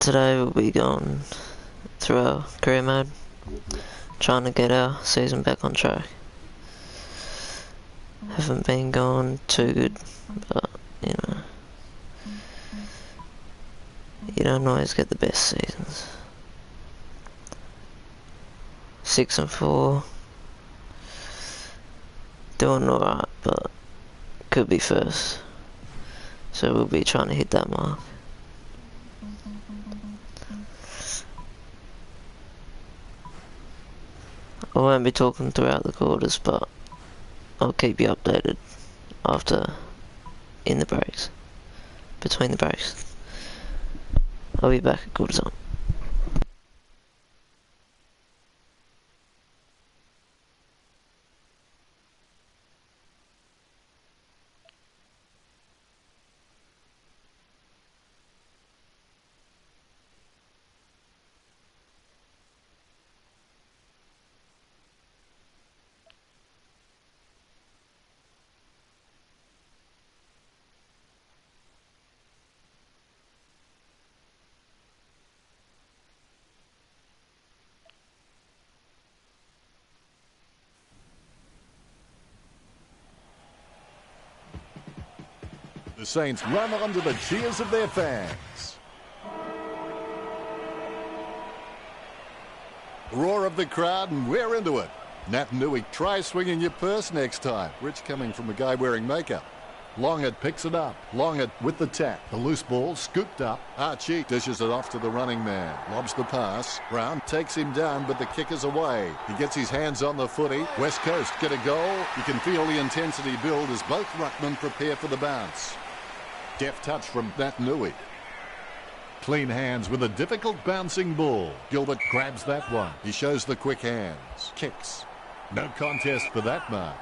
Today we'll be going through our career mode, trying to get our season back on track. Haven't been going too good, but you know, you don't always get the best seasons. 6 and 4, doing alright, but could be first. So we'll be trying to hit that mark. I won't be talking throughout the quarters, but I'll keep you updated after, in the breaks, between the breaks. I'll be back at quarter time. The Saints run under the cheers of their fans. Roar of the crowd, and we're into it. Nat Nui, try swinging your purse next time. Rich coming from a guy wearing makeup. Longett picks it up. Longett with the tap. The loose ball scooped up. Archie dishes it off to the running man. Lobs the pass. Brown takes him down, but the kick is away. He gets his hands on the footy. West Coast get a goal. You can feel the intensity build as both ruckmen prepare for the bounce. Deft touch from Nat Nui. Clean hands with a difficult bouncing ball. Gilbert grabs that one. He shows the quick hands. Kicks. No contest for that mark.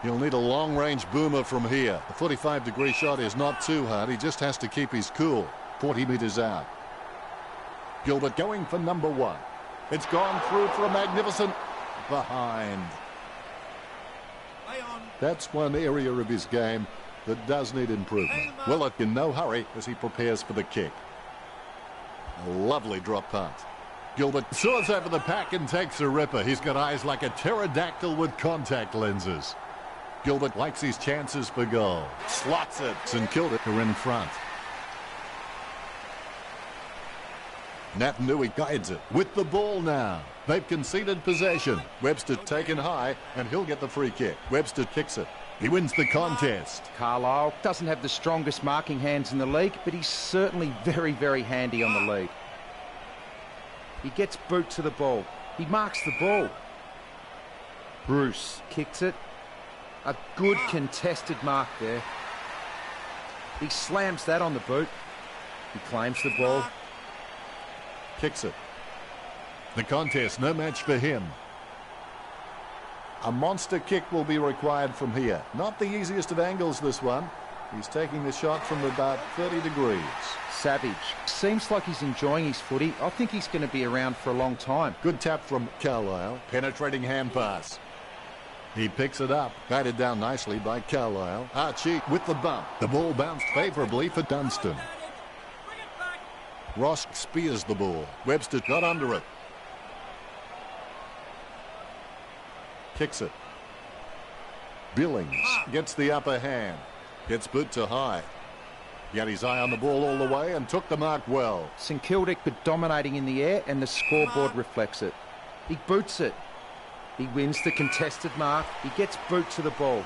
He'll need a long-range boomer from here. The 45-degree shot is not too hard. He just has to keep his cool. 40 meters out. Gilbert going for number one. It's gone through for a magnificent behind. That's one area of his game that does need improvement. Willett in no hurry as he prepares for the kick. A lovely drop punt. Gilbert soars over the pack and takes a ripper. He's got eyes like a pterodactyl with contact lenses. Gilbert likes his chances for goal. Slots it. St Kilda are in front. Nat Nui guides it with the ball now. They've conceded possession. Webster taken high, and he'll get the free kick. Webster kicks it. He wins the contest. Carlisle doesn't have the strongest marking hands in the league, but he's certainly very, very handy on the lead. He gets boot to the ball. He marks the ball. Bruce kicks it. A good contested mark there. He slams that on the boot. He claims the ball. Kicks it. The contest, no match for him. A monster kick will be required from here. Not the easiest of angles, this one. He's taking the shot from about 30 degrees. Savage. Seems like he's enjoying his footy. I think he's going to be around for a long time. Good tap from Carlisle. Penetrating hand pass. He picks it up. Guided down nicely by Carlisle. Archie with the bump. The ball bounced favorably for Dunstan. Ross spears the ball. Webster got under it. Kicks it. Billings gets the upper hand. Gets boot to high. He had his eye on the ball all the way and took the mark well. St Kilda were dominating in the air and the scoreboard reflects it. He boots it. He wins the contested mark. He gets boot to the ball.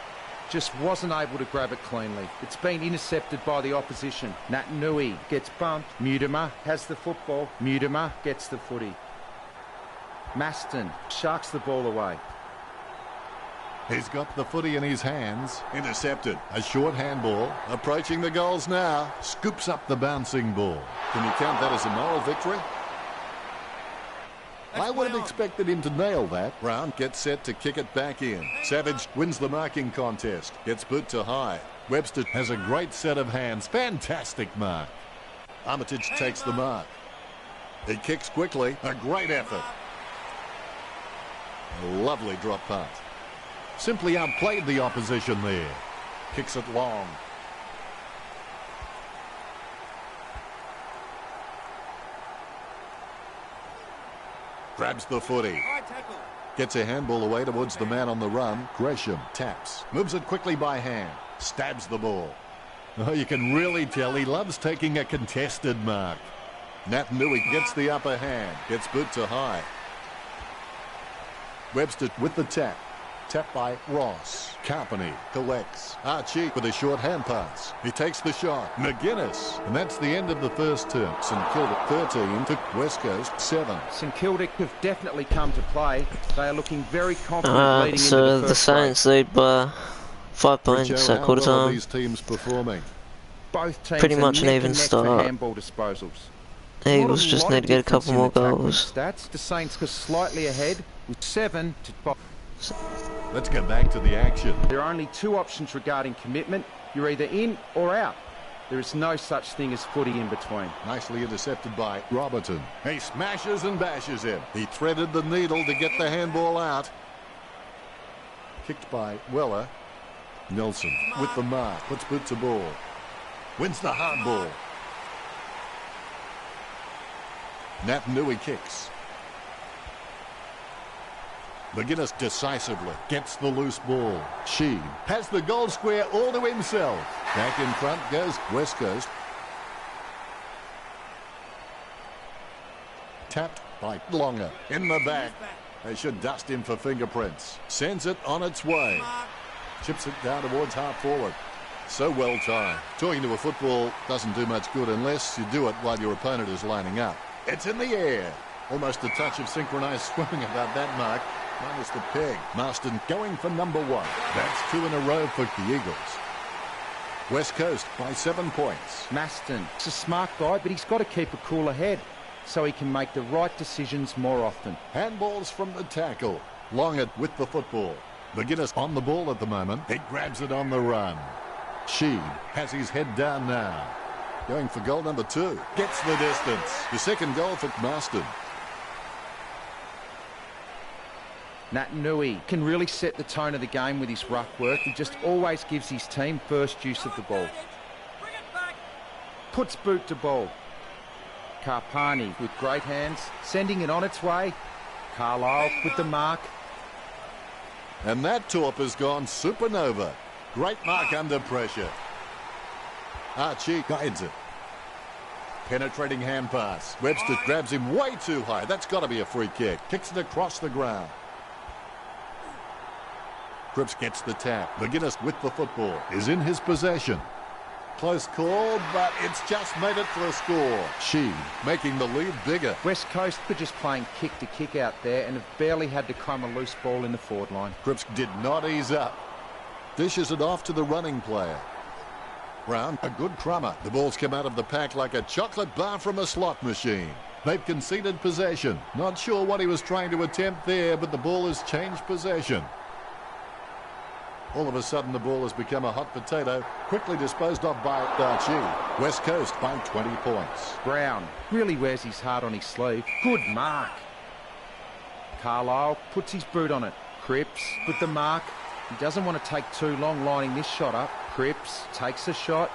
Just wasn't able to grab it cleanly. It's been intercepted by the opposition. Nat Nui gets bumped. Mutimer has the football. Mutimer gets the footy. Maston sharks the ball away. He's got the footy in his hands. Intercepted. A short handball. Approaching the goals now. Scoops up the bouncing ball. Can you count that as a moral victory? I would have expected him to nail that. Brown gets set to kick it back in. Savage wins the marking contest. Gets boot to high. Webster has a great set of hands. Fantastic mark. Armitage takes the mark. He kicks quickly. A great effort. A lovely drop punt. Simply outplayed the opposition there. Kicks it long. Grabs the footy. Gets a handball away towards the man on the run. Gresham taps. Moves it quickly by hand. Stabs the ball. Oh, you can really tell he loves taking a contested mark. Nat Nui gets the upper hand. Gets boot to high. Webster with the tap. Tap by Ross. Carpany collects. Archie with a short hand pass. He takes the shot. McGuinness. And that's the end of the first term. St Kilda 13 to West Coast 7. St Kilda have definitely come to play. They are looking very confident leading so into the the first Saints lead by 5 points at quarter How well are time. these teams performing? Both teams Pretty are much an neck even and neck start. for handball disposals. Eagles Not a just lot need of to get a difference couple in more tackling goals. Stats. The Saints are slightly ahead with 7 to 5. Let's go back to the action. There are only two options regarding commitment. You're either in or out. There is no such thing as footy in between. Nicely intercepted by Robertson. He smashes and bashes him. He threaded the needle to get the handball out. Kicked by Weller. Nelson with the mark. Puts boot to ball. Wins the hard ball. Nat Nui kicks. McGuinness decisively gets the loose ball. Sheen has the goal square all to himself. Back in front goes West Coast. Tapped by Longer. In the back. They should dust him for fingerprints. Sends it on its way. Chips it down towards half forward. So well timed. Talking to a football doesn't do much good unless you do it while your opponent is lining up. It's in the air. Almost a touch of synchronized swimming about that mark. Minus the peg. Marston going for number 1. That's 2 in a row for the Eagles. West Coast by 7 points. Maston is a smart guy, but he's got to keep a cooler head so he can make the right decisions more often. Handballs from the tackle. Longett with the football. McGuinness on the ball at the moment. He grabs it on the run. Sheen has his head down now. Going for goal number 2. Gets the distance. The second goal for Marston. Nat Nui can really set the tone of the game with his ruck work. He just always gives his team first use of the ball. Puts boot to ball. Carpany with great hands, sending it on its way. Carlisle with the mark. And that torp has gone supernova. Great mark under pressure. Archie guides it. Penetrating hand pass. Webster grabs him way too high. That's got to be a free kick. Kicks it across the ground. Cripps gets the tap. McGuinness with the football is in his possession. Close call, but it's just made it for a score. Sheen making the lead bigger. West Coast were just playing kick to kick out there and have barely had to crumb a loose ball in the forward line. Cripps did not ease up. Dishes it off to the running player. Brown, a good crummer. The ball's come out of the pack like a chocolate bar from a slot machine. They've conceded possession. Not sure what he was trying to attempt there, but the ball has changed possession. All of a sudden, the ball has become a hot potato, quickly disposed of by Archie. West Coast by 20 points. Brown really wears his heart on his sleeve. Good mark. Carlisle puts his boot on it. Cripps with the mark. He doesn't want to take too long lining this shot up. Cripps takes a shot.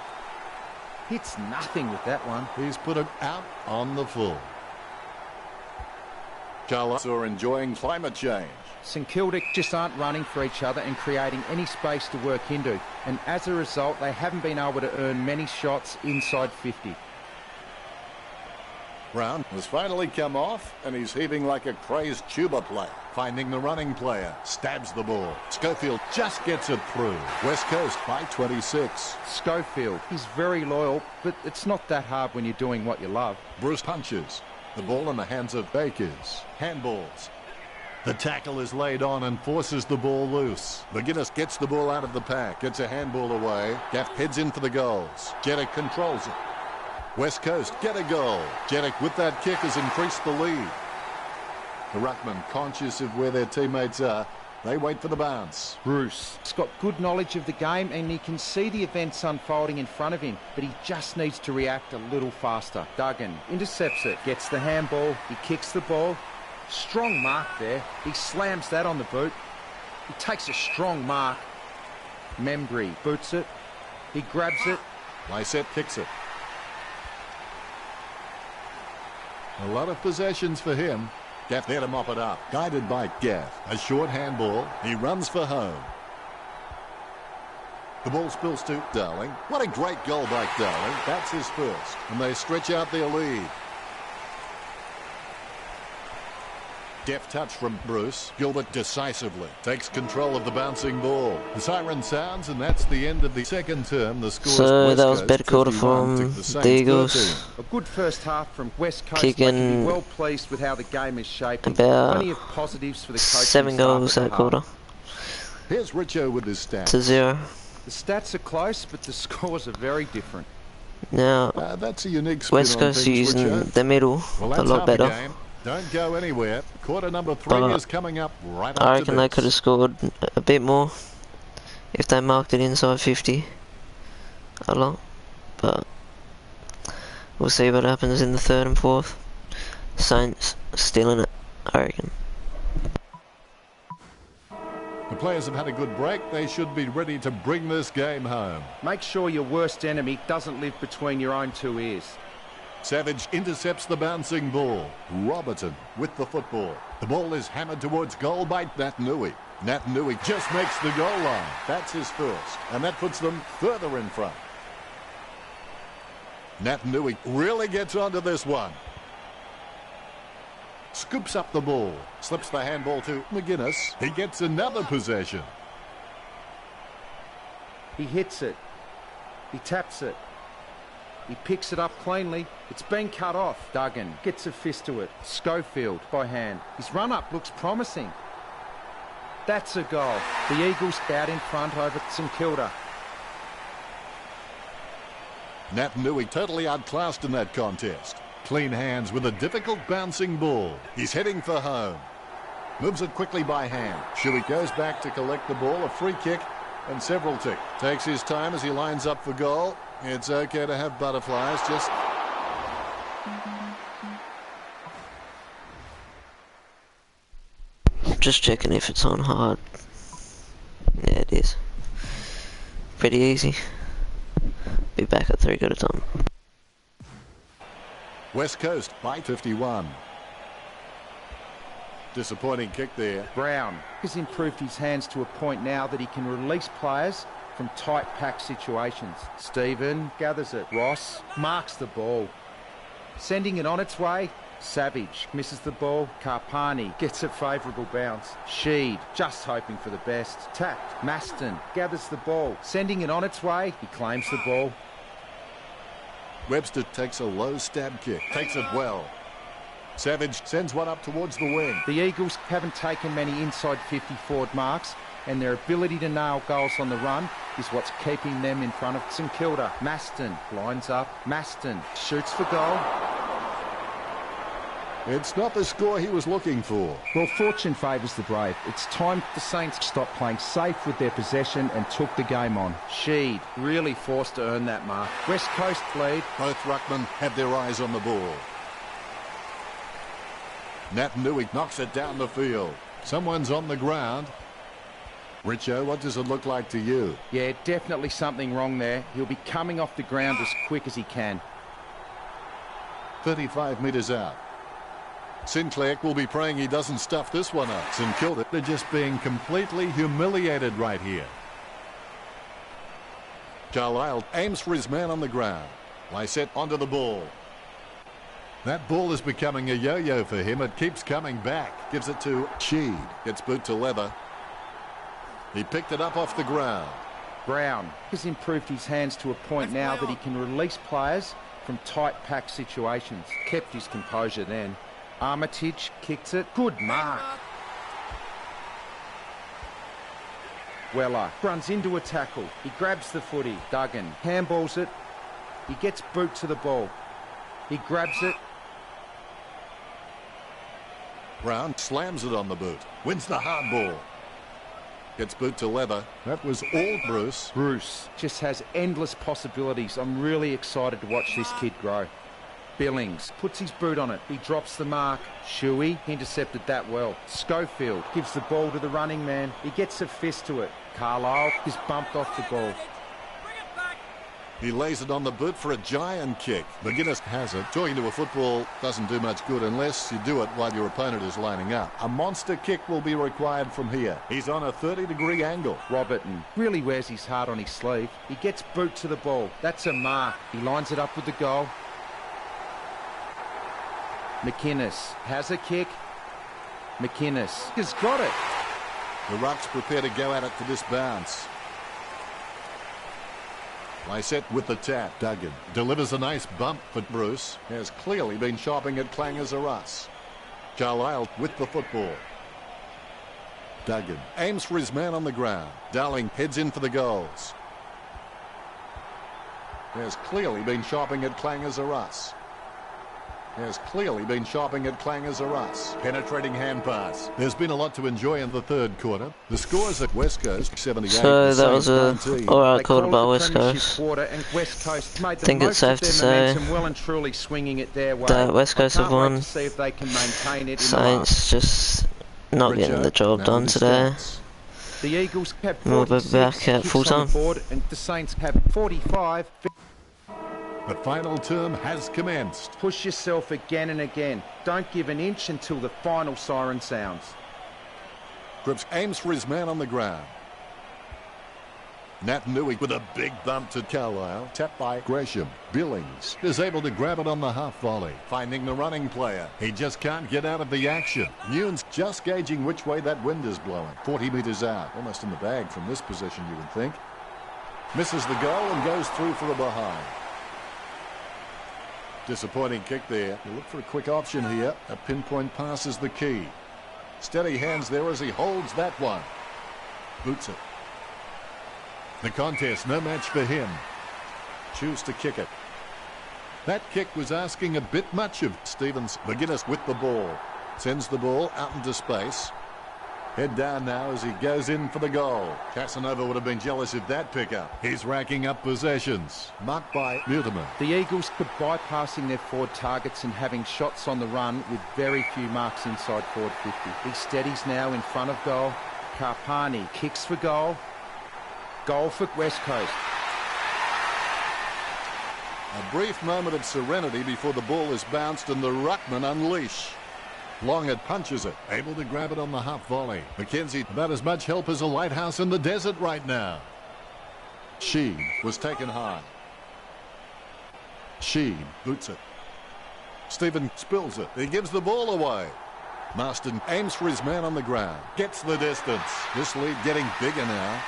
Hits nothing with that one. He's put it out on the full. Carlisle are enjoying climate change. St Kilda just aren't running for each other and creating any space to work into. And as a result, they haven't been able to earn many shots inside 50. Brown has finally come off, and he's heaving like a crazed tuba player. Finding the running player, stabs the ball. Schofield just gets it through. West Coast by 26. Schofield is very loyal, but it's not that hard when you're doing what you love. Bruce punches. The ball in the hands of Bakers. Handballs. The tackle is laid on and forces the ball loose. McGuinness gets the ball out of the pack, gets a handball away. Gaff heads in for the goals. Jeddick controls it. West Coast get a goal. Jeddick with that kick has increased the lead. The ruckman conscious of where their teammates are. They wait for the bounce. Bruce has got good knowledge of the game and he can see the events unfolding in front of him, but he just needs to react a little faster. Duggan intercepts it, gets the handball, he kicks the ball. Strong mark there. He slams that on the boot. He takes a strong mark. Membry boots it. He grabs it. Lysette kicks it. A lot of possessions for him. Gaff there to mop it up. Guided by Gaff. A short handball. He runs for home. The ball spills to Darling. What a great goal by Darling. That's his first. And they stretch out their lead. Deft touch from Bruce. Gilbert decisively takes control of the bouncing ball. The siren sounds, and that's the end of the second term. The score So is that was a better quarter from the Eagles. A good first half from West Coast. Kicking They can be well pleased with how the game is shaping. about Plenty of positives for the coaching 7 goals staff at that the quarter half. Here's Richo with his stats. to 0. The stats are close, but the scores are very different. Now That's a unique spin West on Coast things, using Richo. the middle Well, a that's lot half the better. game. Don't go anywhere. Quarter number 3 But is coming up right I after reckon they this. could have scored a bit more if they marked it inside 50 a lot, but we'll see what happens in the third and fourth. Saints still in it, I reckon. The players have had a good break. They should be ready to bring this game home. Make sure your worst enemy doesn't live between your own two ears. Savage intercepts the bouncing ball. Robertson with the football. The ball is hammered towards goal by Naitanui. Naitanui just makes the goal line. That's his first. And that puts them further in front. Naitanui really gets onto this one. Scoops up the ball. Slips the handball to McGuinness. He gets another possession. He hits it. He taps it. He picks it up cleanly. It's been cut off. Duggan gets a fist to it. Schofield by hand. His run-up looks promising. That's a goal. The Eagles out in front over St Kilda. Naitanui totally outclassed in that contest. Clean hands with a difficult bouncing ball. He's heading for home. Moves it quickly by hand. Shuey goes back to collect the ball. A free kick and several tick. Takes his time as he lines up for goal. It's okay to have butterflies, Just checking if it's on hard. Yeah, it is. Pretty easy. Be back at 3 quarter time. West Coast by 51. Disappointing kick there. Brown has improved his hands to a point now that he can release players from tight pack situations. Stephen gathers it. Ross marks the ball. Sending it on its way. Savage misses the ball. Carpani gets a favourable bounce. Sheed just hoping for the best. Tapped. Maston gathers the ball. Sending it on its way. He claims the ball. Webster takes a low stab kick. Takes it well. Savage sends one up towards the wing. The Eagles haven't taken many inside 50 forward marks, and their ability to nail goals on the run is what's keeping them in front of St Kilda. Maston lines up. Maston shoots for goal. It's not the score he was looking for. Well, fortune favours the brave. It's time the Saints stopped playing safe with their possession and took the game on. Sheed really forced to earn that mark. West Coast lead. Both ruckmen have their eyes on the ball. Naitanui knocks it down the field. Someone's on the ground. Richo, what does it look like to you? Yeah, definitely something wrong there. He'll be coming off the ground as quick as he can. 35 metres out. Sinclair will be praying he doesn't stuff this one up. St Kilda, they're just being completely humiliated right here. Carlisle aims for his man on the ground. Lysette onto the ball. That ball is becoming a yo-yo for him. It keeps coming back. Gives it to Sheed. Gets boot to leather. He picked it up off the ground. Brown has improved his hands to a point now that he can release players from tight pack situations. Kept his composure then. Armitage kicks it. Good mark. Weller runs into a tackle. He grabs the footy. Duggan handballs it. He gets boot to the ball. He grabs it. Brown slams it on the boot. Wins the hard ball. Gets boot to leather. That was all Bruce. Bruce just has endless possibilities. I'm really excited to watch this kid grow. Billings puts his boot on it. He drops the mark. Shuey intercepted that well. Schofield gives the ball to the running man. He gets a fist to it. Carlisle is bumped off the ball. He lays it on the boot for a giant kick. McGuinness has it. Talking to a football doesn't do much good unless you do it while your opponent is lining up. A monster kick will be required from here. He's on a 30-degree angle. Robertson really wears his heart on his sleeve. He gets boot to the ball. That's a mark. He lines it up with the goal. McInnes has a kick. McInnes has got it. The Rucks prepare to go at it for this bounce. Lysette with the tap. Duggan delivers a nice bump, but Bruce has clearly been shopping at Clangers or Us. Carlisle with the football. Duggan aims for his man on the ground. Darling heads in for the goals. Has clearly been shopping at Clangers or Us. Has clearly been shopping at Clangers or Us. Penetrating hand pass. There's been a lot to enjoy in the third quarter. The scores at West Coast 78. So that was a alright quarter by West Coast. I think it's safe to say that West Coast have won. Saints just not getting the job done today. The Eagles have We'll be back at full time. And the Saints have 45. The final term has commenced. Push yourself again and again. Don't give an inch until the final siren sounds. Cripps aims for his man on the ground. Nat Nui with a big bump to Carlisle. Tapped by Gresham. Billings is able to grab it on the half volley. Finding the running player. He just can't get out of the action. Newnes just gauging which way that wind is blowing. 40 metres out. Almost in the bag from this position, you would think. Misses the goal and goes through for a behind. Disappointing kick there. You look for a quick option here. A pinpoint pass is the key. Steady hands there as he holds that one. Boots it. The contest, no match for him. Choose to kick it. That kick was asking a bit much of Stevens. McGuinness with the ball. Sends the ball out into space. Head down now as he goes in for the goal. Casanova would have been jealous of that pickup. He's racking up possessions. Marked by Mutimer. The Eagles could bypassing their forward targets and having shots on the run with very few marks inside forward 50. He steadies now in front of goal. Carpani kicks for goal. Goal for West Coast. A brief moment of serenity before the ball is bounced and the ruckman unleash. Longhead punches it, able to grab it on the half volley. McKenzie about as much help as a lighthouse in the desert right now. Sheed was taken high. Sheed boots it. Stephen spills it. He gives the ball away. Marston aims for his man on the ground. Gets the distance. This lead getting bigger now.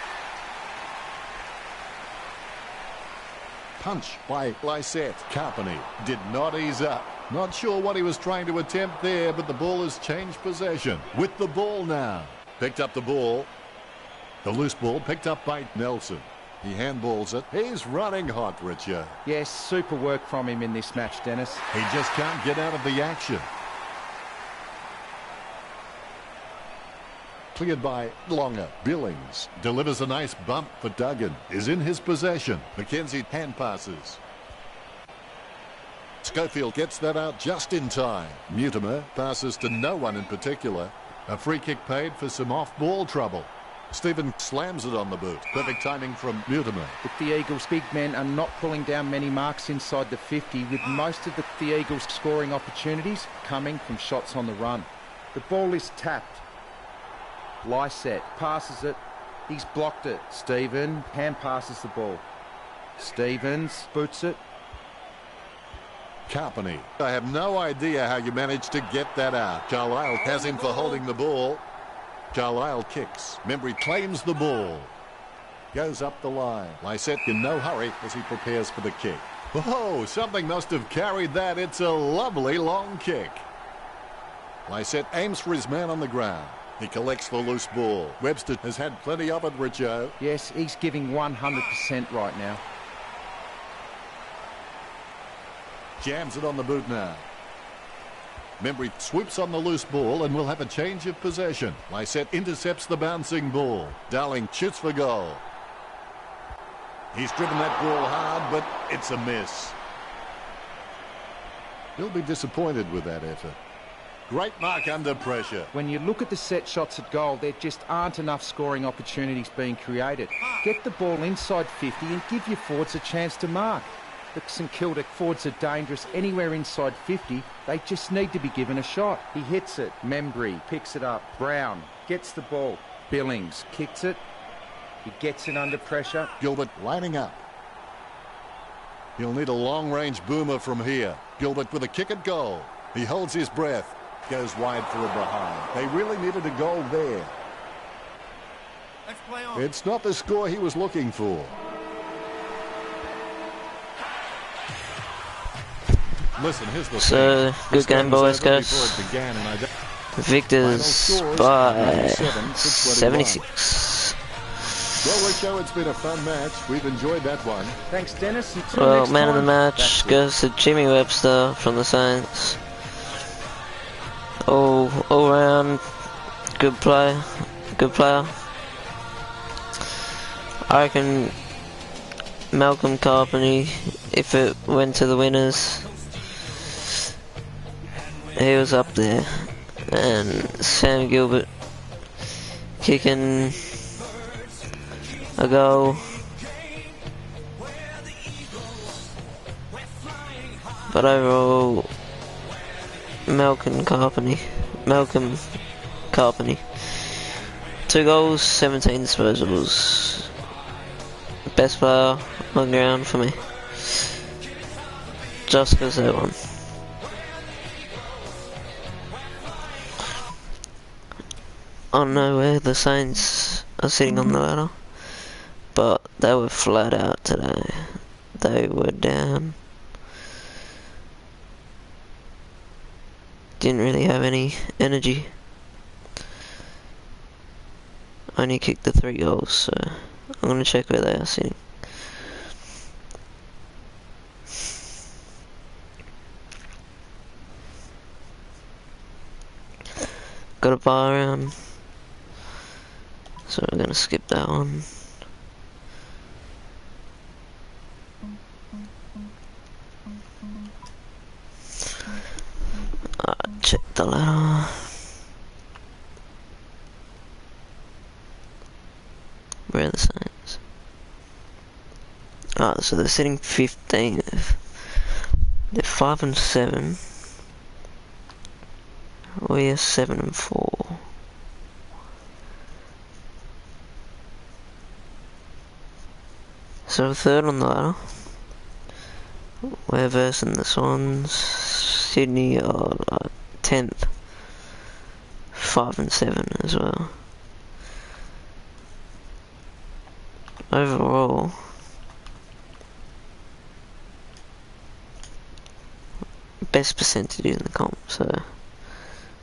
Punch by Lysette. Carpany did not ease up. Not sure what he was trying to attempt there, but the ball has changed possession. With the ball now. Picked up the ball. The loose ball picked up by Nelson. He handballs it. He's running hot, Richard. Yes, super work from him in this match, Dennis. He just can't get out of the action. Cleared by Longer. Billings delivers a nice bump for Duggan. Is in his possession. McKenzie hand passes. Schofield gets that out just in time. Mutimer passes to no one in particular. A free kick paid for some off-ball trouble. Stephen slams it on the boot. Perfect timing from Mutimer. But the Eagles' big men are not pulling down many marks inside the 50, with most of the Eagles' scoring opportunities coming from shots on the run. The ball is tapped. Lysette passes it. He's blocked it. Stephen hand passes the ball. Stevens boots it. Carpany. I have no idea how you managed to get that out. Carlisle has him for holding the ball. Carlisle kicks. Membry claims the ball. Goes up the line. Lysette in no hurry as he prepares for the kick. Oh, something must have carried that. It's a lovely long kick. Lysette aims for his man on the ground. He collects the loose ball. Webster has had plenty of it, Richo. Yes, he's giving 100% right now. Jams it on the boot now. Membry swoops on the loose ball and will have a change of possession. Lysette intercepts the bouncing ball. Darling shoots for goal. He's driven that ball hard, but it's a miss. He'll be disappointed with that effort. Great mark under pressure. When you look at the set shots at goal, there just aren't enough scoring opportunities being created. Get the ball inside 50 and give your forwards a chance to mark. The St Kilda forwards are dangerous anywhere inside 50. They just need to be given a shot. He hits it. Membry picks it up. Brown gets the ball. Billings kicks it. He gets it under pressure. Gilbert lining up. He'll need a long-range boomer from here. Gilbert with a kick at goal. He holds his breath. Goes wide for a behind. They really needed a goal there. Let's play on. It's not the score he was looking for. Listen, here's the So, good game, boys, guys. Victors by 76. Well, Richo, it's been a fun match. We've enjoyed that one. Thanks, Dennis. Until Well, next man of the time. match goes to Jimmy Webster from the Saints. All round, good play, good player. I reckon Malcolm Carpenter, if it went to the winners, he was up there. And Sam Gilbert kicking a goal. But overall, Malcolm Carpenter. 2 goals, 17 disposals. Best player on ground for me. Just because they won. I don't know where the Saints are sitting on the ladder, but they were flat out today. They were down. Didn't really have any energy. Only kicked the 3 goals, so I'm gonna check where they are sitting. Got a bar around, so we're gonna skip that one. Check the ladder. Where are the Saints? So they're sitting 15th. They're 5 and 7. We are 7 and 4. So 3rd on the ladder. We're versing the Swans. Sydney are 10th. 5 and 7 as well. Overall, best percentage in the comp, so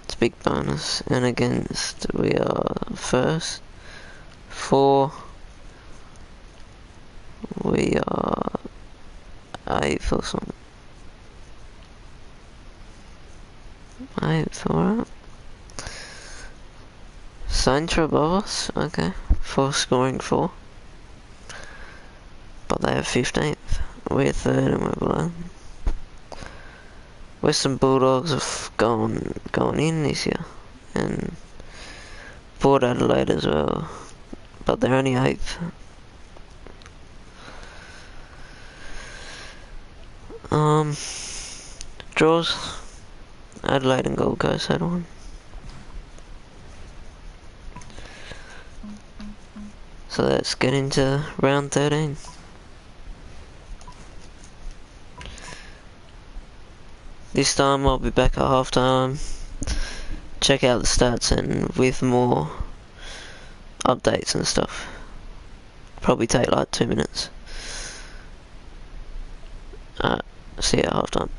it's a big bonus. And against, we are 1st, 4, we are 8th or something. 8th, alright. Saints are above us, okay, for scoring 4. But they are 15th. We're 3rd and we're below. Western Bulldogs have gone in this year, and Port Adelaide as well, but they're only 8th. Draws. Adelaide and Gold Coast had one. So let's get into round 13. This time I'll be back at half time. Check out the stats and with more updates and stuff. Probably take like 2 minutes. Alright, see you at half time.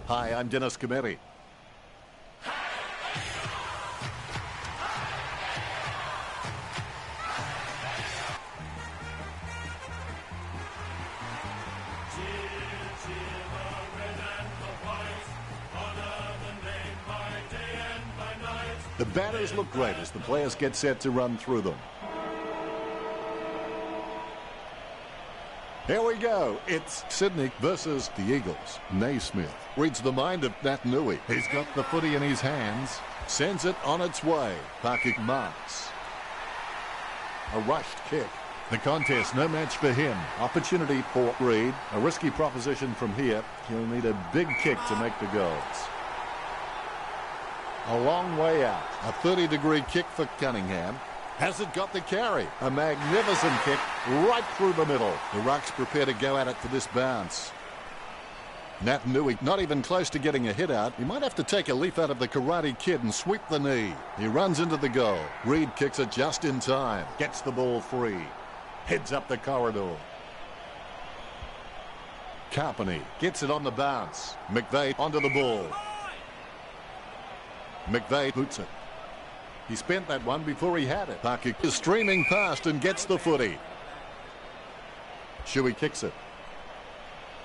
Hi, I'm Dennis Cometti. The batters look great as the players get set to run through them. Here we go. It's Sydney versus the Eagles. Naismith reads the mind of Nat Nui. He's got the footy in his hands. Sends it on its way. Parky marks. A rushed kick. The contest, no match for him. Opportunity for Reid. A risky proposition from here. He'll need a big kick to make the goals. A long way out. A 30-degree kick for Cunningham. Has it got the carry? A magnificent kick right through the middle. The Rucks prepare to go at it for this bounce. Nat Nui not even close to getting a hit out. He might have to take a leaf out of the Karate Kid and sweep the knee. He runs into the goal. Reid kicks it just in time. Gets the ball free. Heads up the corridor. Carpeny gets it on the bounce. McVeigh onto the ball. McVeigh boots it. He spent that one before he had it. Parky is streaming past and gets the footy. Shuey kicks it.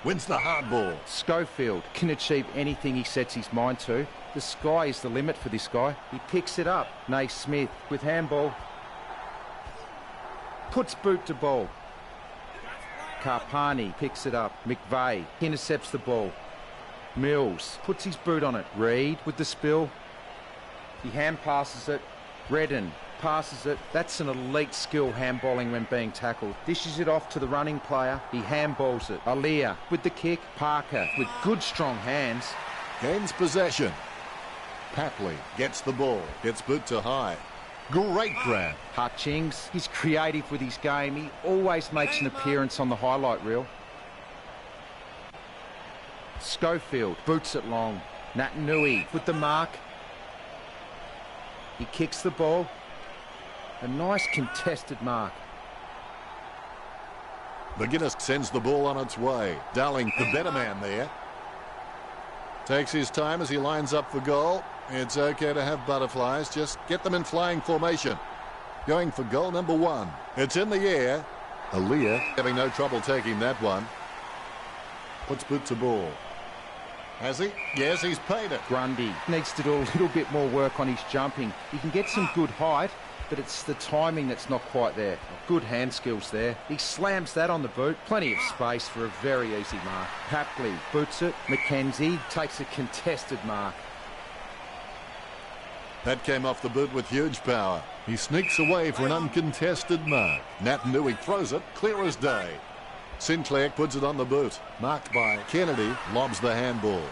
Wins the hard ball. Schofield can achieve anything he sets his mind to. The sky is the limit for this guy. He picks it up. Naismith with handball. Puts boot to ball. Carpani picks it up. McVeigh intercepts the ball. Mills puts his boot on it. Reid with the spill. He hand passes it. Redden passes it. That's an elite skill handballing when being tackled. Dishes it off to the running player. He handballs it. Alia with the kick. Parker with good strong hands. Gains possession. Papley gets the ball. Gets boot to high. Great grab. Hutchings, he's creative with his game. He always makes an appearance on the highlight reel. Schofield boots it long. Nat Nui with the mark. He kicks the ball. A nice contested mark. McGuinness sends the ball on its way. Darling, the better man there. Takes his time as he lines up for goal. It's okay to have butterflies. Just get them in flying formation. Going for goal number 1. It's in the air. Aaliyah having no trouble taking that one. Puts boot to ball. Has he? Yes, he's paid it. Grundy needs to do a little bit more work on his jumping. He can get some good height, but it's the timing that's not quite there. Good hand skills there. He slams that on the boot. Plenty of space for a very easy mark. Papley boots it. McKenzie takes a contested mark. That came off the boot with huge power. He sneaks away for an uncontested mark. Nat Nui throws it clear as day. Sinclair puts it on the boot. Marked by Kennedy. Lobs the handball.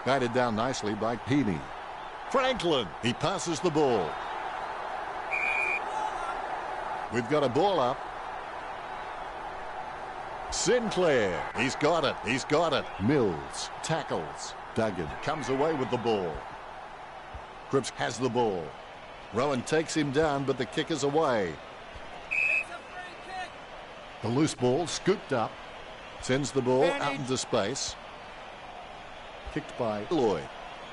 Guided down nicely by Heaney. Franklin. He passes the ball. We've got a ball up. Sinclair. He's got it. He's got it. Mills tackles. Duggan comes away with the ball. Cripps has the ball. Rowan takes him down, but the kick is away. The loose ball scooped up. Sends the ball out into space. Kicked by Lloyd.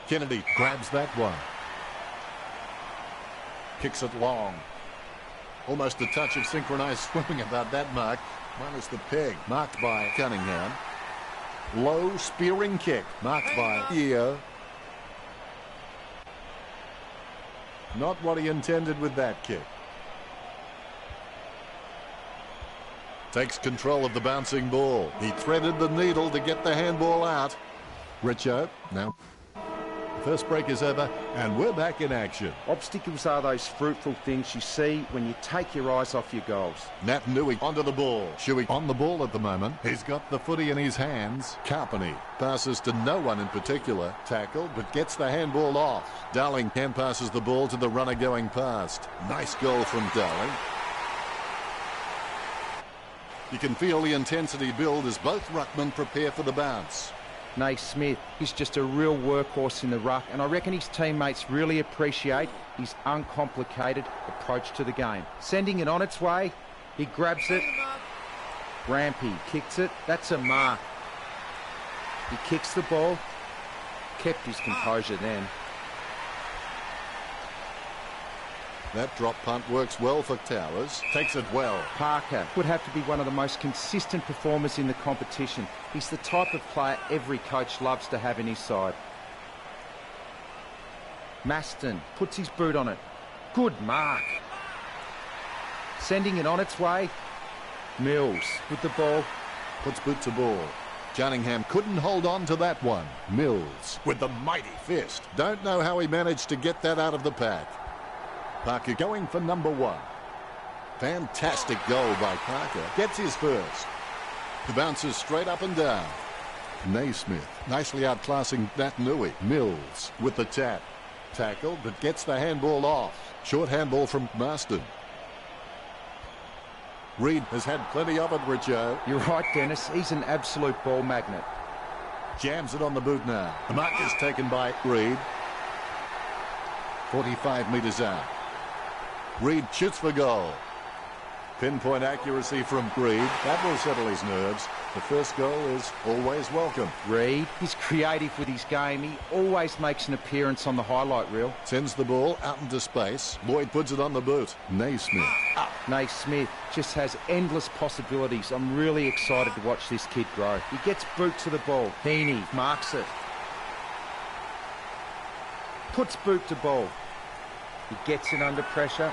Kennedy grabs that one. Kicks it long. Almost a touch of synchronized swimming about that mark. Minus the peg. Marked by Cunningham. Low spearing kick. Marked by Eo. Not what he intended with that kick. Takes control of the bouncing ball. He threaded the needle to get the handball out. Richo now. First break is over and we're back in action. Obstacles are those fruitful things you see when you take your eyes off your goals. Nat Nui onto the ball. Shuey on the ball at the moment. He's got the footy in his hands. Carpeny passes to no one in particular. Tackled but gets the handball off. Darling hand passes the ball to the runner going past. Nice goal from Darling. You can feel the intensity build as both ruckmen prepare for the bounce. Naismith is just a real workhorse in the ruck, and I reckon his teammates really appreciate his uncomplicated approach to the game. Sending it on its way, he grabs it. Rampy kicks it. That's a mark. He kicks the ball. Kept his composure then. That drop punt works well for Towers. Takes it well. Parker would have to be one of the most consistent performers in the competition. He's the type of player every coach loves to have in his side. Maston puts his boot on it. Good mark. Sending it on its way. Mills with the ball. Puts boot to ball. Junningham couldn't hold on to that one. Mills with the mighty fist. Don't know how he managed to get that out of the pack. Parker going for number 1. Fantastic goal by Parker. Gets his first. The bounces straight up and down. Naismith nicely outclassing Nat Nui. Mills with the tap. Tackle, but gets the handball off. Short handball from Marston. Reed has had plenty of it, Richo. You're right, Dennis. He's an absolute ball magnet. Jams it on the boot now. The mark is taken by Reed. 45 metres out. Reed shoots for goal. Pinpoint accuracy from Reed. That will settle his nerves. The first goal is always welcome. Reed, he's creative with his game. He always makes an appearance on the highlight reel. Sends the ball out into space. Lloyd puts it on the boot. Naismith. Naismith just has endless possibilities. I'm really excited to watch this kid grow. He gets boot to the ball. Heaney marks it. Puts boot to ball. He gets it under pressure.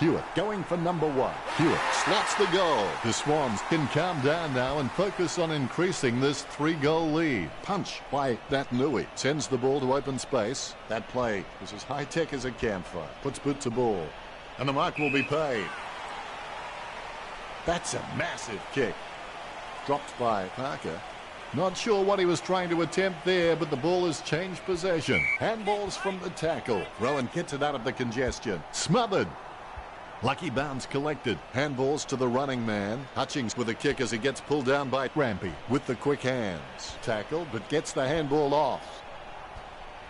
Hewitt going for number 1. Hewitt slots the goal. The Swans can calm down now and focus on increasing this 3-goal lead. Punch by Nat Nui. Sends the ball to open space. That play is as high-tech as a campfire. Puts boot to ball. And the mark will be paid. That's a massive kick. Dropped by Parker. Not sure what he was trying to attempt there, but the ball has changed possession. Handballs from the tackle. Rowan gets it out of the congestion. Smothered. Lucky bounce collected. Handballs to the running man. Hutchings with a kick as he gets pulled down by Rampy with the quick hands. Tackle, but gets the handball off.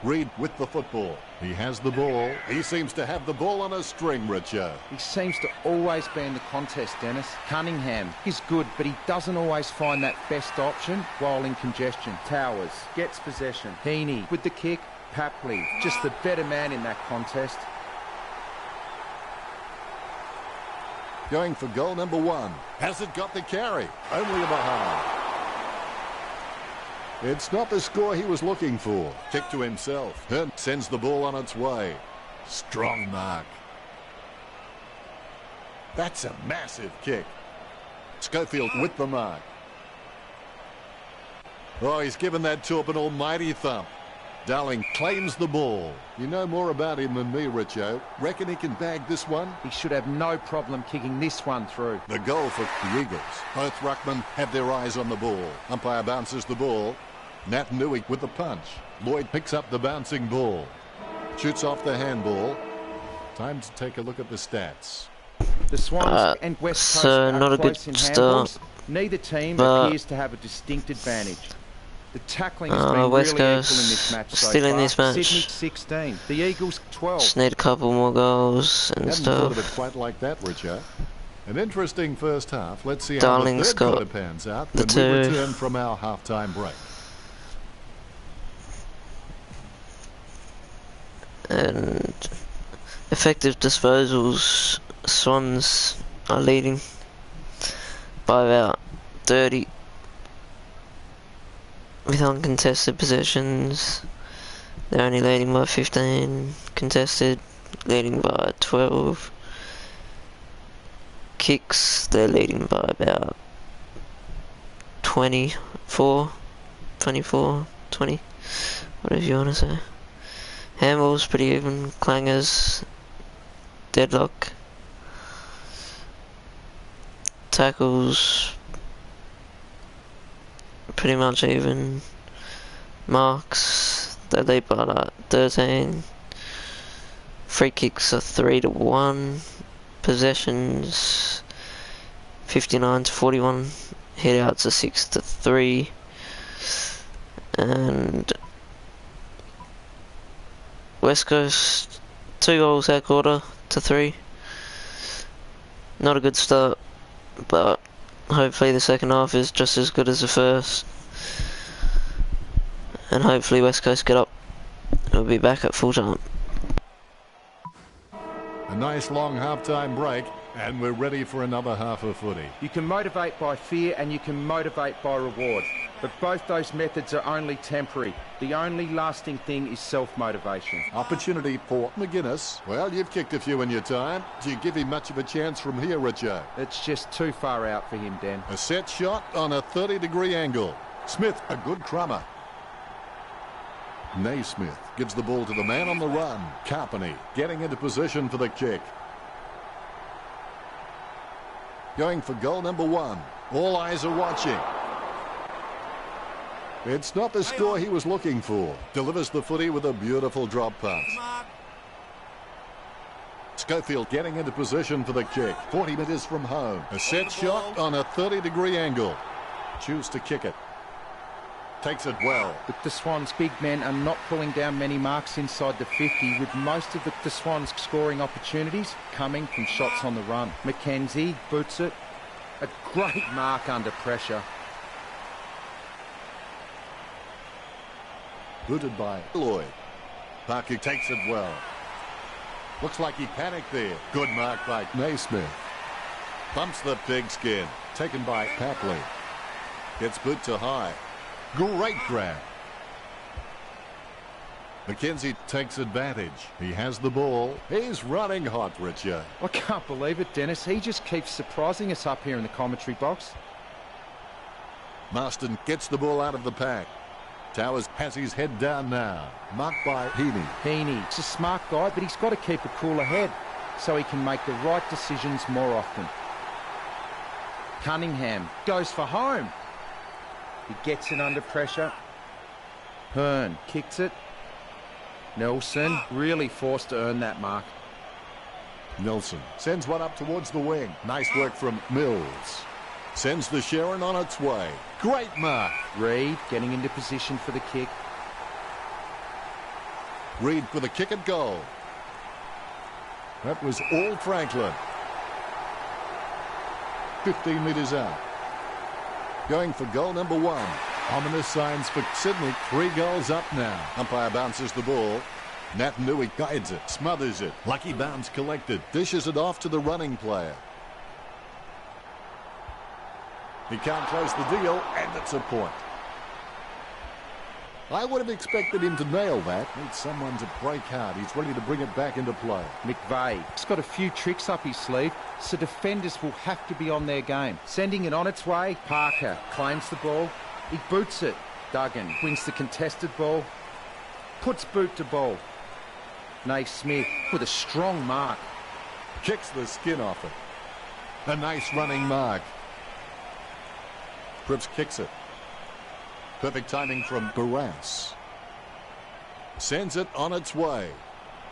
Reed with the football. He has the ball. He seems to have the ball on a string, Richo. He seems to always be in the contest, Dennis. Cunningham is good, but he doesn't always find that best option while in congestion. Towers gets possession. Heaney with the kick. Papley, just the better man in that contest. Going for goal number 1. Has it got the carry? Only a behind. It's not the score he was looking for. Kick to himself. Hearn sends the ball on its way. Strong mark. That's a massive kick. Schofield with the mark. Oh, he's given that to up an almighty thump. Darling claims the ball. You know more about him than me, Richo. Reckon he can bag this one? He should have no problem kicking this one through. The goal for the Eagles. Both ruckmen have their eyes on the ball. Umpire bounces the ball. Nat Nui with the punch. Lloyd picks up the bouncing ball. Shoots off the handball. Time to take a look at the stats. The Swans and West Coast so are not a good close in start. handballs. Neither team But appears to have a distinct advantage. The tackling has been West really Coast equal in this match so still far. in this match. Sydney 16, the Eagles 12. Just need a couple more goals and Hadn't thought of it stuff. quite like that, Richo. An interesting first half. Let's see how Darling's the third quarter got pans out the when we two. return from our halftime break. And effective disposals, Swans are leading by about 30 with uncontested possessions. They're only leading by 15, contested leading by 12. Kicks, they're leading by about 24, 20, whatever you want to say. Handballs pretty even, clangers, deadlock. Tackles pretty much even. Marks, they lead by like 13. Free kicks are 3-1. Possessions 59-41. Hitouts are 6-3. And West Coast 2 goals that quarter to 3. Not a good start, but hopefully the second half is just as good as the first. And hopefully West Coast get up. We'll be back at full time. A nice long halftime break And we're ready for another half of footy. You can motivate by fear and you can motivate by reward. But both those methods are only temporary. The only lasting thing is self-motivation. Opportunity for McGuinness. Well, you've kicked a few in your time. Do you give him much of a chance from here, Richo? It's just too far out for him, Dan. A set shot on a 30-degree angle. Smith, a good crummer. Naismith gives the ball to the man on the run. Carpeney getting into position for the kick. Going for goal number 1. All eyes are watching. It's not the score he was looking for. Delivers the footy with a beautiful drop pass. Schofield getting into position for the kick. 40 metres from home. A set shot on a 30-degree angle. Choose to kick it. Takes it well. But the Swans' big men are not pulling down many marks inside the 50, with most of the Swans' scoring opportunities coming from shots on the run. McKenzie boots it. A great mark under pressure. Booted by Lloyd. Parker takes it well. Looks like he panicked there. Good mark by Naismith. Bumps the pigskin. Taken by Papley. Gets boot to high. Great grab. McKenzie takes advantage. He has the ball. He's running hot, Richard. I can't believe it, Dennis. He just keeps surprising us up here in the commentary box. Marston gets the ball out of the pack. Towers has his head down now. Marked by Heaney. Heaney's a smart guy, but he's got to keep a cooler head so he can make the right decisions more often. Cunningham goes for home. He gets it under pressure. Hearn kicks it. Nelson really forced to earn that mark. Nelson sends one up towards the wing. Nice work from Mills. Sends the Sharon on its way. Great mark. Reid getting into position for the kick. Reid for the kick and goal. That was all Franklin. 15 metres out. Going for goal number 1. Ominous signs for Sydney. 3 goals up now. Umpire bounces the ball. Nat Nui guides it. Smothers it. Lucky bounce collected. Dishes it off to the running player. He can't close the deal, and it's a point. I would have expected him to nail that. Needs someone to break hard. He's ready to bring it back into play. McVeigh has got a few tricks up his sleeve, so defenders will have to be on their game. Sending it on its way. Parker claims the ball. He boots it. Duggan wins the contested ball. Puts boot to ball. Naismith with a strong mark. Kicks the skin off it. A nice running mark. Cripps kicks it. Perfect timing from Barras. Sends it on its way.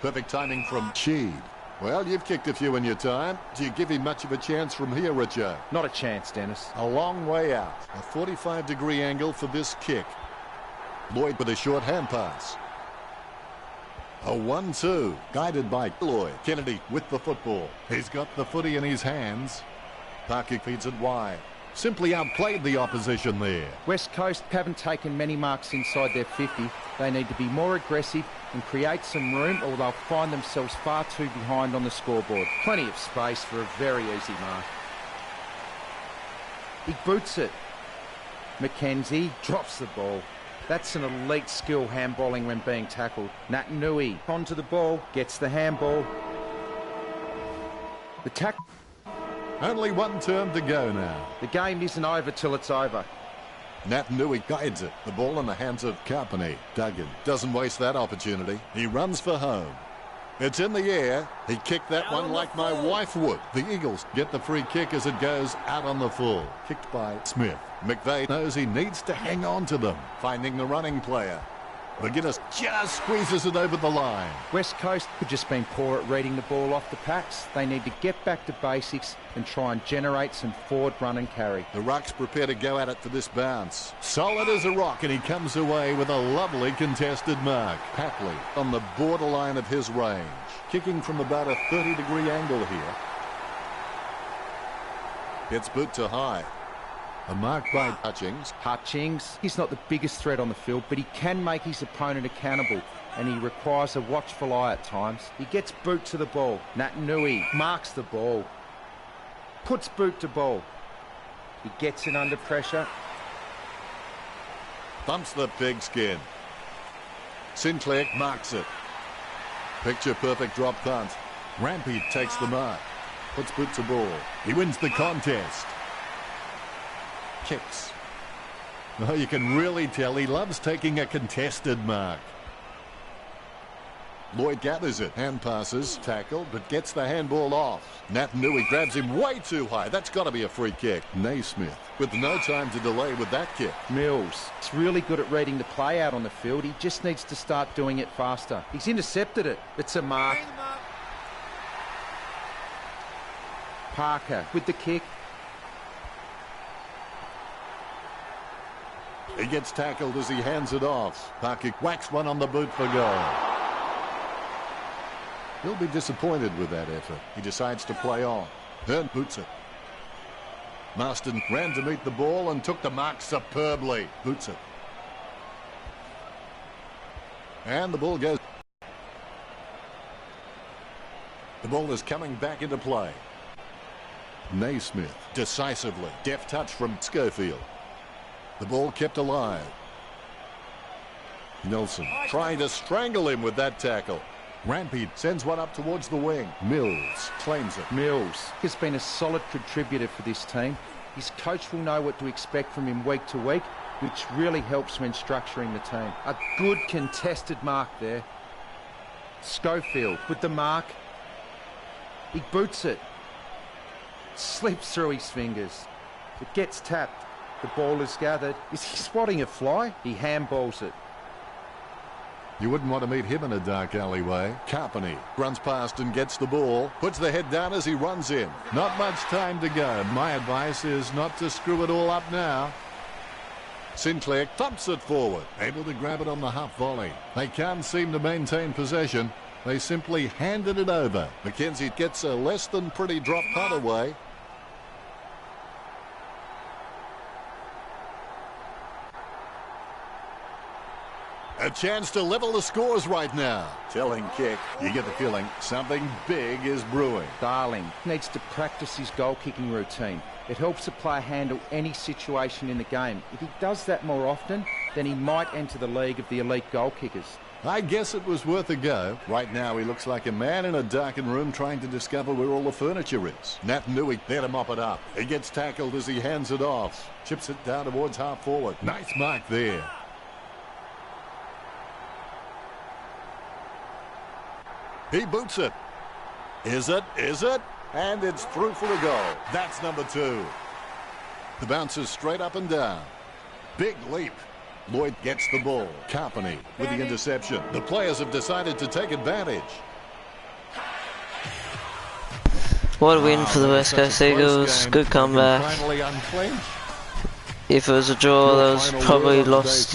Perfect timing from Cheed. Well, you've kicked a few in your time. Do you give him much of a chance from here, Richard? Not a chance, Dennis. A long way out. A 45-degree angle for this kick. Lloyd with a short hand pass. A 1-2, guided by Lloyd. Kennedy with the football. He's got the footy in his hands. Parker feeds it wide. Simply outplayed the opposition there. West Coast haven't taken many marks inside their 50. They need to be more aggressive and create some room, or they'll find themselves far too behind on the scoreboard. Plenty of space for a very easy mark. He boots it. McKenzie drops the ball. That's an elite skill handballing when being tackled. Nat Nui onto the ball, gets the handball. The tackle. Only one term to go now. The game isn't over till it's over. Nat Nui guides it. The ball in the hands of Carpeney. Duggan doesn't waste that opportunity. He runs for home. It's in the air. He kicked that one like my wife would. The Eagles get the free kick as it goes out on the full. Kicked by Smith. McVeigh knows he needs to hang on to them. Finding the running player. McGuinness just squeezes it over the line. West Coast have just been poor at reading the ball off the packs. They need to get back to basics and try and generate some forward run and carry. The Rucks prepare to go at it for this bounce. Solid as a rock, and he comes away with a lovely contested mark. Papley on the borderline of his range. Kicking from about a 30-degree angle here. Gets boot to high. A mark by Hutchings. Hutchings, he's not the biggest threat on the field, but he can make his opponent accountable, and he requires a watchful eye at times. He gets boot to the ball. Nat Nui marks the ball. puts boot to ball. He gets in under pressure. Thumps the pigskin. Sinclair marks it. Picture perfect drop punt. Rampy takes the mark. Puts boot to ball. He wins the contest. Kicks. Oh, you can really tell he loves taking a contested mark. Lloyd gathers it. Hand passes, tackled, but gets the handball off. Natanui grabs him way too high. That's got to be a free kick. Naismith with no time to delay with that kick. Mills is really good at reading the play out on the field. He just needs to start doing it faster. He's intercepted it. It's a mark. Parker with the kick. He gets tackled as he hands it off. Parker whacks one on the boot for goal. He'll be disappointed with that effort. He decides to play on. Hearn boots it. Marston ran to meet the ball and took the mark superbly. Boots it. And the ball goes. The ball is coming back into play. Naismith decisively. Deft touch from Schofield. The ball kept alive. Nelson trying to strangle him with that tackle. Rampy sends one up towards the wing. Mills claims it. Mills has been a solid contributor for this team. His coach will know what to expect from him week to week, which really helps when structuring the team. A good contested mark there. Schofield with the mark. He boots it. Slips through his fingers. It gets tapped. The ball is gathered. Is he spotting a fly? He handballs it. You wouldn't want to meet him in a dark alleyway. Carpeny runs past and gets the ball. Puts the head down as he runs in. Not much time to go. My advice is not to screw it all up now. Sinclair thumps it forward. Able to grab it on the half volley. They can't seem to maintain possession. They simply handed it over. McKenzie gets a less than pretty drop punt away. A chance to level the scores right now. Telling kick. You get the feeling something big is brewing. Darling needs to practice his goal-kicking routine. It helps a player handle any situation in the game. If he does that more often, then he might enter the league of the elite goal kickers. I guess it was worth a go. Right now he looks like a man in a darkened room trying to discover where all the furniture is. Natanui there to mop it up. He gets tackled as he hands it off. Chips it down towards half forward. Nice mark there. He boots it. Is it? Is it? And it's through for a goal. That's number 2. The bounce is straight up and down. Big leap. Lloyd gets the ball. Carpeny with the interception. The players have decided to take advantage. What a win for the West Coast Eagles. Good comeback. If it was a draw, that was probably lost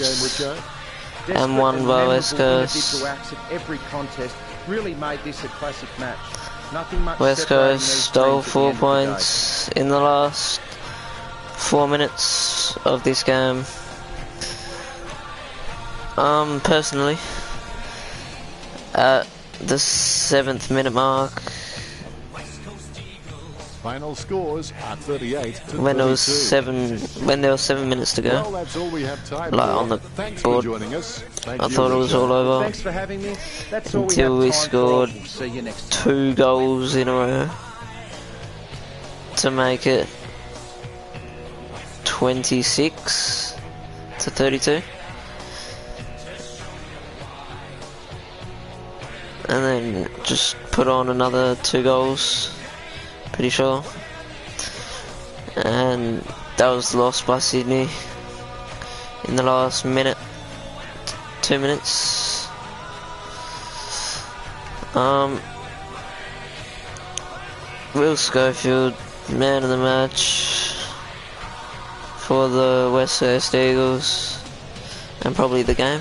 and won by West Coast. Every contest really made this a classic match. Nothing much. West Coast stole 4 points in the last 4 minutes of this game. Personally, at the 7th minute mark, final scores are 38 to when there 32. was 7 minutes to go, Well, that's all we have time like for. on the Thanks board, for joining us. I thought it was all over. Thanks for having me. That's all Until we have time scored for. We'll see you next time. 2 goals in a row to make it 26 to 32. And then just put on another 2 goals, pretty sure. And that was lost by Sydney in the last minute, 2 minutes. Will Schofield, man of the match for the West Coast Eagles, and probably the game.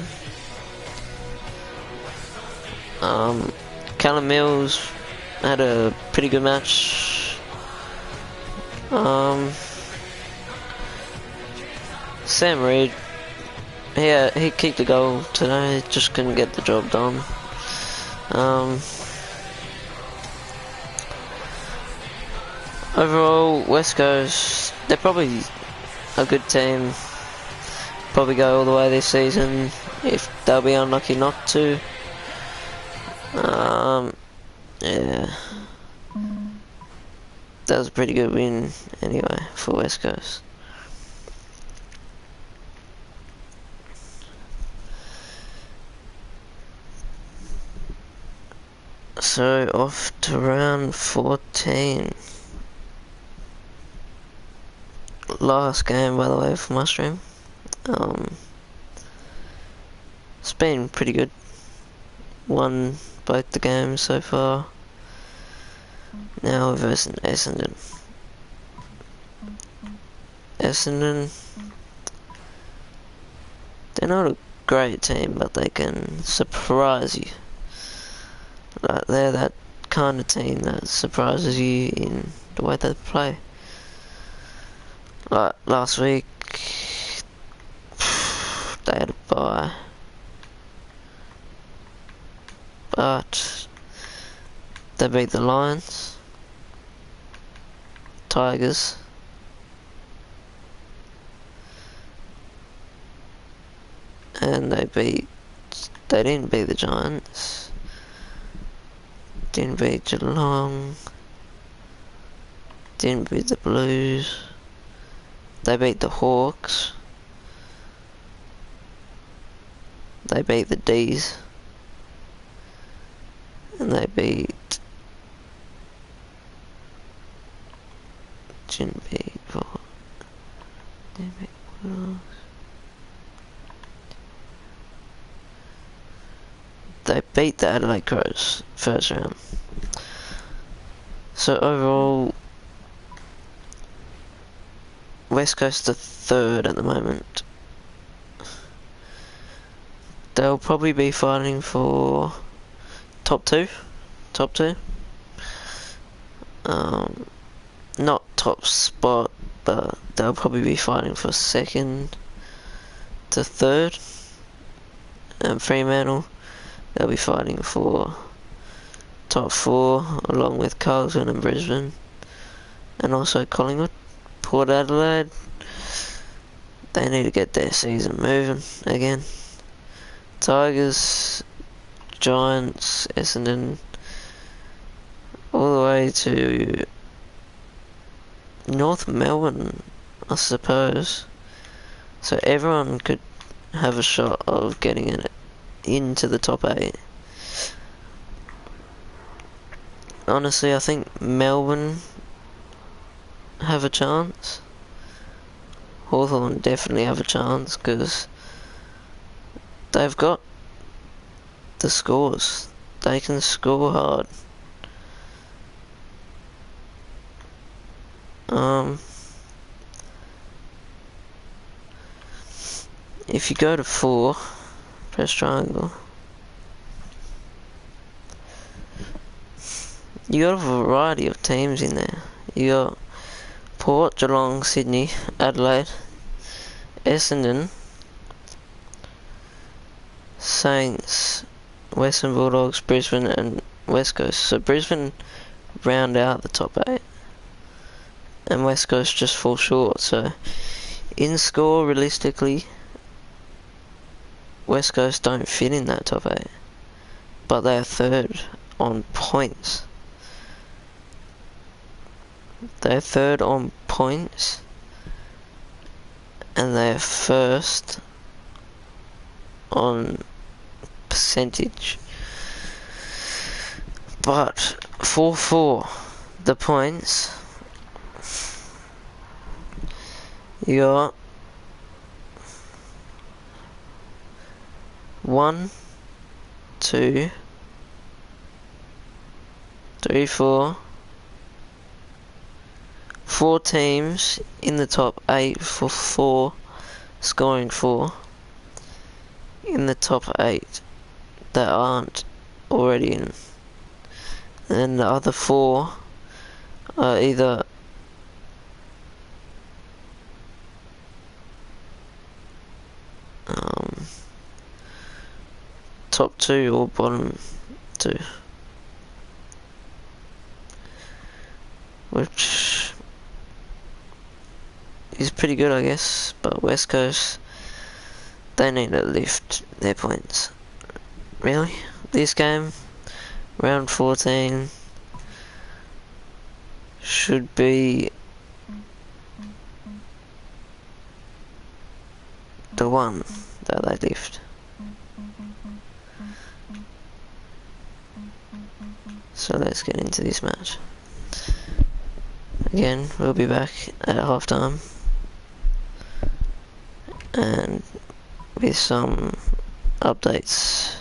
Callum Mills had a pretty good match. Sam Reid, he kicked a goal today, just couldn't get the job done. Overall, West Coast, they're probably a good team. Probably go all the way this season if they'll be unlucky not to. Yeah. That was a pretty good win anyway for West Coast. So off to round 14. Last game, by the way, for my stream. It's been pretty good. Won both the games so far. Now versus Essendon. Essendon, they're not a great team, but they can surprise you. Like, they're that kind of team that surprises you in the way they play. Like last week, they had a bye, but they beat the Lions, Tigers, and they didn't beat the Giants, didn't beat Geelong, didn't beat the Blues, they beat the Hawks, they beat the D's, and they beat they beat the Adelaide Crows first round. So overall, West Coast are third at the moment. They'll probably be fighting for top two. Not top spot, but they'll probably be fighting for second to third. And Fremantle, they'll be fighting for top four, along with Carlton and Brisbane, and also Collingwood. Port Adelaide, they need to get their season moving again. Tigers, Giants, Essendon, all the way to North Melbourne, I suppose. So everyone could have a shot of getting it into the top 8. Honestly, I think Melbourne have a chance. Hawthorn definitely have a chance because they've got the scores. They can score hard. If you go to 4, press triangle, you got a variety of teams in there. You got Port, Geelong, Sydney, Adelaide, Essendon, Saints, Western Bulldogs, Brisbane and West Coast. So Brisbane round out the top 8 and West Coast just fall short. So in score, realistically, West Coast don't fit in that top 8, but they are third on points. They're third on points, and they're first on percentage. But for the points, you got 1, 2, 3, 4 teams in the top 8 for 4, scoring 4 in the top 8 that aren't already in. And the other 4 are either top 2 or bottom 2, which is pretty good, I guess, but West Coast, they need to lift their points. Really? This game, round 14, should be the one that they lift. So let's get into this match. Again, we'll be back at halftime and with some updates